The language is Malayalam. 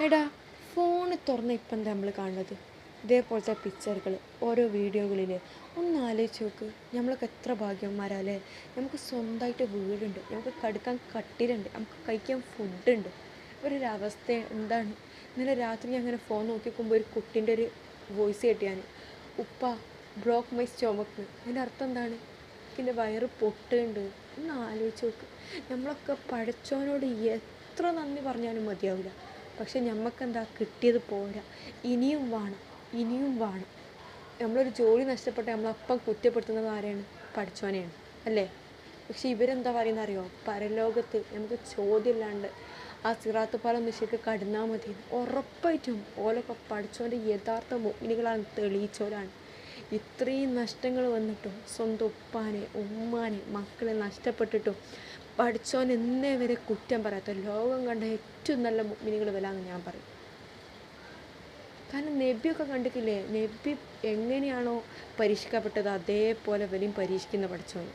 എടാ ഫോണ് തുറന്ന ഇപ്പം എന്താ നമ്മൾ കാണുന്നത്? ഇതേപോലത്തെ പിക്ചറുകൾ ഓരോ വീഡിയോകളിൽ ഒന്ന് ആലോചിച്ച് നോക്ക്. നമ്മളൊക്കെ എത്ര ഭാഗ്യന്മാരല്ലേ. നമുക്ക് സ്വന്തമായിട്ട് വീടുണ്ട്, നമുക്ക് കടുക്കാൻ കട്ടിലുണ്ട്, നമുക്ക് കഴിക്കാൻ ഫുഡുണ്ട്. ഒരവസ്ഥ എന്താണ്? ഇന്നലെ രാത്രി ഞാൻ അങ്ങനെ ഫോൺ നോക്കിക്കുമ്പോൾ ഒരു കുട്ടീൻ്റെ ഒരു വോയിസ് കേട്ടിയാൻ, ഉപ്പ ബ്രോക്ക് മൈ സ്റ്റൊമക്ക്. അതിൻ്റെ അർത്ഥം എന്താണ്? എൻ്റെ വയറ് പൊട്ടുന്നുണ്ട്. ഒന്ന് ആലോചിച്ച് നോക്ക്. നമ്മളൊക്കെ പഠിച്ചവനോട് എത്ര നന്ദി പറഞ്ഞാലും മതിയാവില്ല. പക്ഷെ നമുക്കെന്താ കിട്ടിയത് പോരാ, ഇനിയും വേണം, ഇനിയും വേണം. നമ്മളൊരു ജോലി നഷ്ടപ്പെട്ട് നമ്മളപ്പം കുറ്റപ്പെടുത്തുന്നത് ആരെയാണ്? പഠിച്ചവനെയാണ് അല്ലേ? പക്ഷെ ഇവരെന്താ പറയുന്നത് അറിയോ? പരലോകത്ത് നമുക്ക് ചോദ്യമില്ലാണ്ട് ആ സിറാത്ത് പാലം ശരിക്കും കടന്നാൽ മതി. ഉറപ്പായിട്ടും ഓലൊക്കെ പഠിച്ചവൻ്റെ യഥാർത്ഥ മുഅ്മിനുകളാണ്, തെളിയിച്ചവരാണ്. ഇത്രയും നഷ്ടങ്ങൾ വന്നിട്ടും സ്വന്തം ഉപ്പാനെ ഉമ്മാനെ മക്കളെ നഷ്ടപ്പെട്ടിട്ടും പഠിച്ചവൻ എന്നേ വരെ കുറ്റം പറയാത്ത ലോകം കണ്ട ഏറ്റവും നല്ല മുഅ്മിനുകൾ വലാന്ന് ഞാൻ പറയും. കാരണം നബിയൊക്കെ കണ്ടിട്ടില്ലേ? നബി എങ്ങനെയാണോ പരീക്ഷിക്കപ്പെട്ടത് അതേപോലെ വരെയും പരീക്ഷിക്കുന്ന പഠിച്ചവൻ.